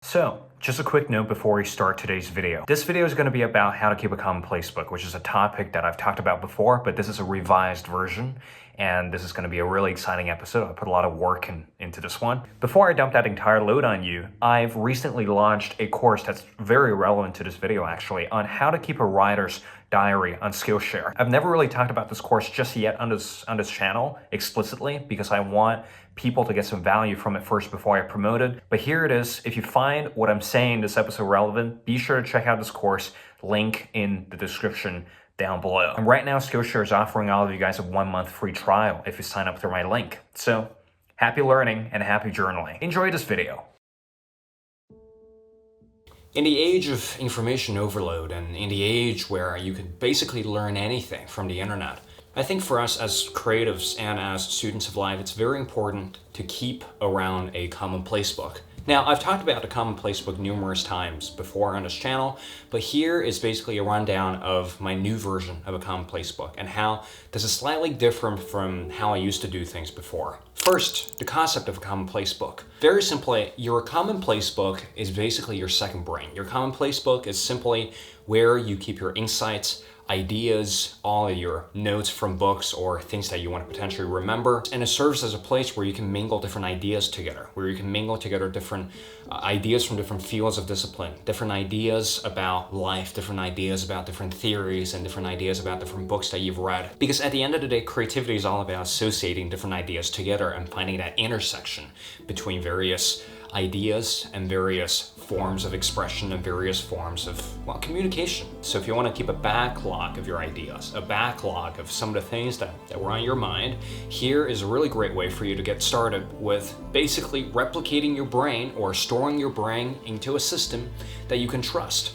So, just a quick note before we start today's video. This video is going to be about how to keep a commonplace book, which is a topic that I've talked about before, but this is a revised version, and this is going to be a really exciting episode. I put a lot of work into this one. Before I dump that entire load on you, I've recently launched a course that's very relevant to this video actually, on how to keep a writer's diary on Skillshare. I've never really talked about this course just yet on this channel explicitly because I want people to get some value from it first before I promote it. But here it is. If you find what I'm saying in this episode relevant, be sure to check out this course, link in the description down below. And right now, Skillshare is offering all of you guys a 1-month free trial if you sign up through my link. So happy learning and happy journaling. Enjoy this video. In the age of information overload and in the age where you can basically learn anything from the internet, I think for us as creatives and as students of life, it's very important to keep around a commonplace book. Now, I've talked about the commonplace book numerous times before on this channel, but here is basically a rundown of my new version of a commonplace book and how this is slightly different from how I used to do things before. First, the concept of a commonplace book. Very simply, your commonplace book is basically your second brain. Your commonplace book is simply where you keep your insights, ideas, all of your notes from books or things that you want to potentially remember. And it serves as a place where you can mingle different ideas together, where you can mingle together different ideas from different fields of discipline, different ideas about life, different ideas about different theories, and different ideas about different books that you've read. Because at the end of the day, creativity is all about associating different ideas together and finding that intersection between various ideas and various forms of expression and various forms of, well, communication. So if you want to keep a backlog of your ideas, a backlog of some of the things that were on your mind, here is a really great way for you to get started with basically replicating your brain or storing your brain into a system that you can trust.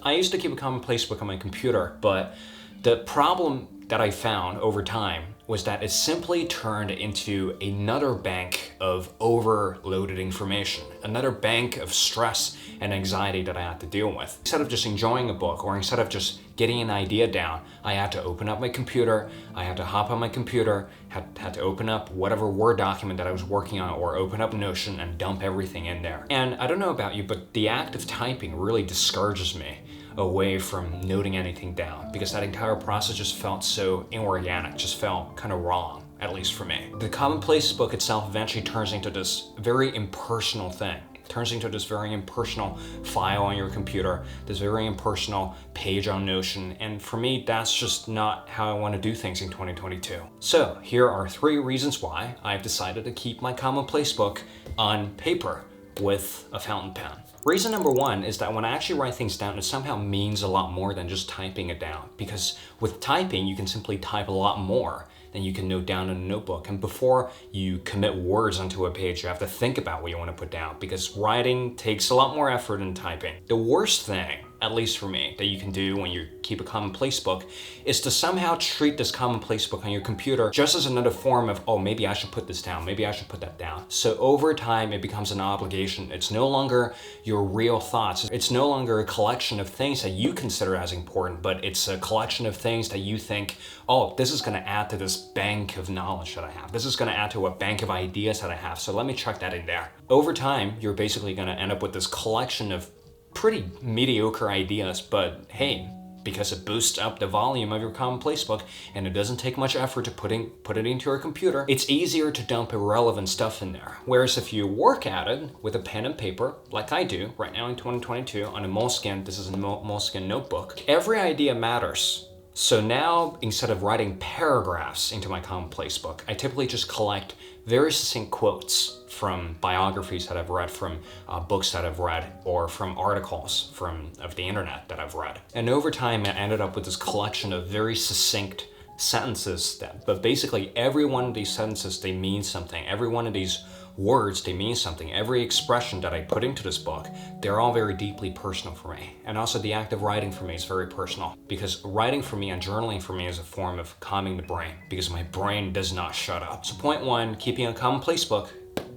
I used to keep a commonplace book on my computer, but the problem that I found over time was that it simply turned into another bank of overloaded information, another bank of stress and anxiety that I had to deal with. Instead of just enjoying a book or instead of just getting an idea down, I had to open up my computer, I had to hop on my computer, had to open up whatever Word document that I was working on or open up Notion and dump everything in there. And I don't know about you, but the act of typing really discourages me away from noting anything down because that entire process just felt so inorganic, just felt kind of wrong, at least for me. The commonplace book itself eventually turns into this very impersonal thing. It turns into this very impersonal file on your computer, this very impersonal page on Notion, and for me, that's just not how I want to do things in 2022. So here are 3 reasons why I've decided to keep my commonplace book on paper with a fountain pen. Reason number 1 is that when I actually write things down, it somehow means a lot more than just typing it down. Because with typing, you can simply type a lot more than you can note down in a notebook. And before you commit words onto a page, you have to think about what you want to put down because writing takes a lot more effort than typing. The worst thing, at least for me, that you can do when you keep a commonplace book is to somehow treat this commonplace book on your computer just as another form of, oh, maybe I should put this down, maybe I should put that down. So over time, it becomes an obligation. It's no longer your real thoughts. It's no longer a collection of things that you consider as important, but it's a collection of things that you think, oh, this is going to add to this bank of knowledge that I have. This is going to add to a bank of ideas that I have. So let me chuck that in there. Over time, you're basically going to end up with this collection of pretty mediocre ideas, but hey, because it boosts up the volume of your commonplace book and it doesn't take much effort to put it into your computer, it's easier to dump irrelevant stuff in there. Whereas if you work at it with a pen and paper, like I do right now in 2022 on a Moleskine, this is a Moleskine notebook, every idea matters. So now, instead of writing paragraphs into my commonplace book, I typically just collect very succinct quotes from biographies that I've read, from books that I've read, or from articles of the internet that I've read. And over time, I ended up with this collection of very succinct sentences but basically every one of these sentences, they mean something. Every one of these words, they mean something. Every expression that I put into this book, they're all very deeply personal for me. And also the act of writing for me is very personal because writing for me and journaling for me is a form of calming the brain because my brain does not shut up. So point 1, keeping a commonplace book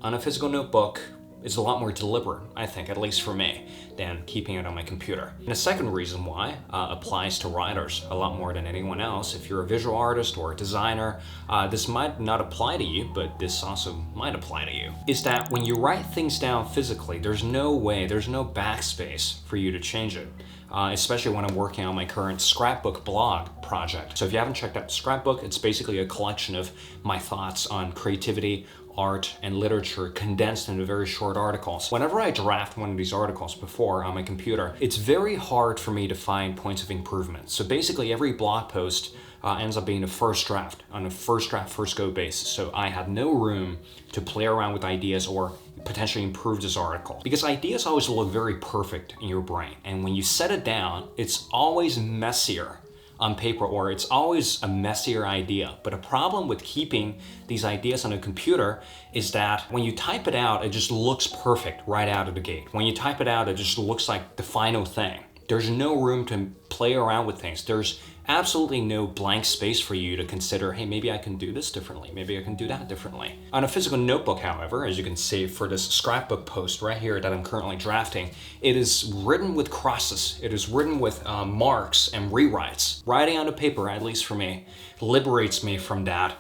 on a physical notebook is a lot more deliberate, I think, at least for me, than keeping it on my computer. And the second reason why applies to writers a lot more than anyone else. If you're a visual artist or a designer, this might not apply to you, but this also might apply to you, is that when you write things down physically, there's no way, there's no backspace for you to change it. Especially when I'm working on my current Scrapbook blog project. So if you haven't checked out Scrapbook, it's basically a collection of my thoughts on creativity, art, and literature condensed into very short articles. Whenever I draft one of these articles before on my computer, it's very hard for me to find points of improvement. So basically every blog post ends up being a first draft, on a first draft, first go basis. So I had no room to play around with ideas or potentially improve this article. Because ideas always look very perfect in your brain. And when you set it down, it's always messier on paper, or it's always a messier idea. But a problem with keeping these ideas on a computer is that when you type it out, it just looks perfect right out of the gate. When you type it out, it just looks like the final thing. There's no room to play around with things. There's absolutely no blank space for you to consider, hey, maybe I can do this differently. Maybe I can do that differently. On a physical notebook, however, as you can see for this Scrapbook post right here that I'm currently drafting, it is written with crosses. It is written with marks and rewrites. Writing on a paper, at least for me, liberates me from that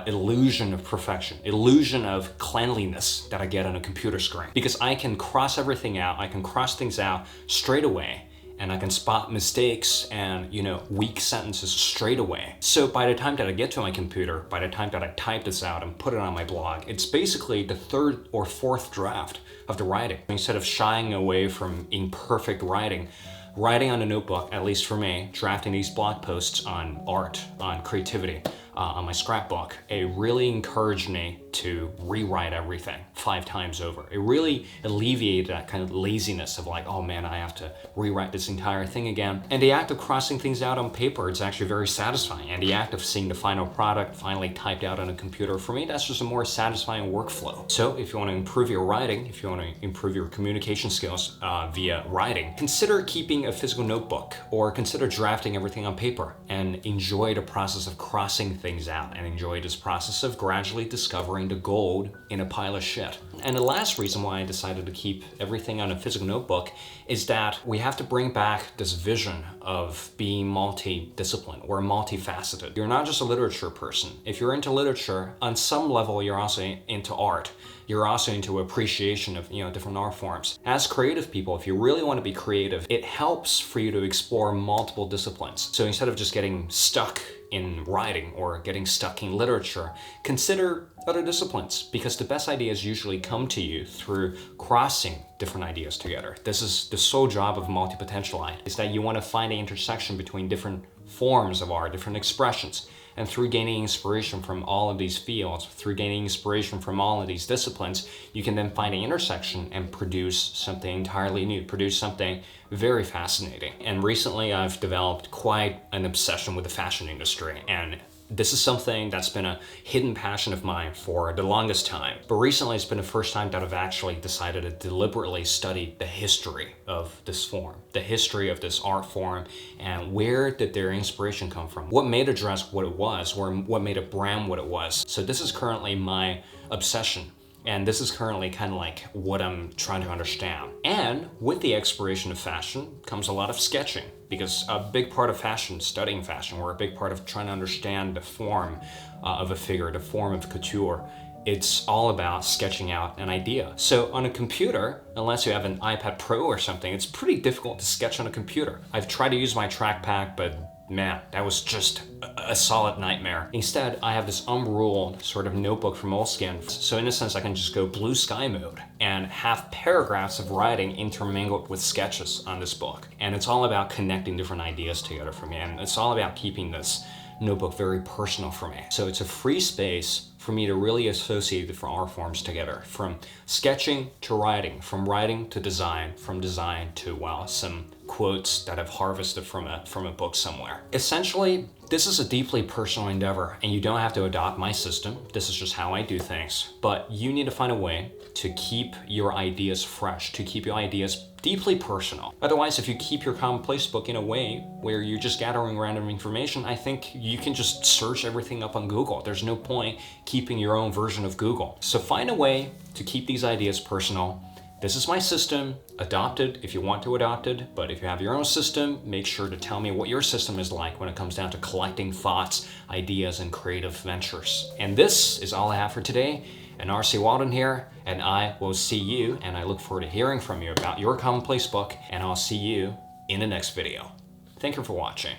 illusion of perfection, illusion of cleanliness that I get on a computer screen. Because I can cross everything out, I can cross things out straight away, and I can spot mistakes and, weak sentences straight away. So by the time that I get to my computer, by the time that I type this out and put it on my blog, it's basically the third or fourth draft of the writing. Instead of shying away from imperfect writing on a notebook, at least for me, drafting these blog posts on art, on creativity, on my Scrapbook, it really encouraged me to rewrite everything 5 times over. It really alleviated that kind of laziness of like, oh man, I have to rewrite this entire thing again. And the act of crossing things out on paper, it's actually very satisfying. And the act of seeing the final product finally typed out on a computer, for me, that's just a more satisfying workflow. So if you want to improve your writing, if you want to improve your communication skills via writing, consider keeping a physical notebook, or consider drafting everything on paper, and enjoy the process of crossing things out, and enjoy this process of gradually discovering the gold in a pile of shit. And the last reason why I decided to keep everything on a physical notebook is that we have to bring back this vision of being multi-disciplined or multifaceted. You're not just a literature person. If you're into literature, on some level, you're also into art. You're also into appreciation of different art forms. As creative people, if you really want to be creative, it helps for you to explore multiple disciplines. So instead of just getting stuck in writing or getting stuck in literature, consider other disciplines, because the best ideas usually come to you through crossing different ideas together. This is the sole job of multi-potentialite, is that you want to find the intersection between different forms of art, different expressions. And through gaining inspiration from all of these fields, through gaining inspiration from all of these disciplines, you can then find an intersection and produce something entirely new, produce something very fascinating. And recently I've developed quite an obsession with the fashion industry, and this is something that's been a hidden passion of mine for the longest time. But recently it's been the first time that I've actually decided to deliberately study the history of this form, the history of this art form, and where did their inspiration come from? What made a dress what it was, or what made a brand what it was? So this is currently my obsession. And this is currently kind of like what I'm trying to understand. And with the exploration of fashion comes a lot of sketching, because a big part of fashion, studying fashion, or a big part of trying to understand the form of a figure, the form of couture, it's all about sketching out an idea. So on a computer, unless you have an iPad Pro or something, it's pretty difficult to sketch on a computer. I've tried to use my trackpad, but man, that was just a solid nightmare. Instead, I have this unruled sort of notebook from Moleskine. So in a sense, I can just go blue sky mode and have paragraphs of writing intermingled with sketches on this book. And it's all about connecting different ideas together for me. And it's all about keeping this notebook very personal for me. So it's a free space for me to really associate different art forms together, from sketching to writing, from writing to design, from design to, well, some quotes that I've harvested from a book somewhere. Essentially, this is a deeply personal endeavor, and you don't have to adopt my system. This is just how I do things. But you need to find a way to keep your ideas fresh, to keep your ideas deeply personal. Otherwise, if you keep your Commonplace book in a way where you're just gathering random information, I think you can just search everything up on Google. There's no point keeping your own version of Google. So find a way to keep these ideas personal. This is my system. Adopt it if you want to adopt it, but if you have your own system, make sure to tell me what your system is like when it comes down to collecting thoughts, ideas, and creative ventures. And this is all I have for today. And RC Waldun here, and I will see you, and I look forward to hearing from you about your Commonplace book, and I'll see you in the next video. Thank you for watching.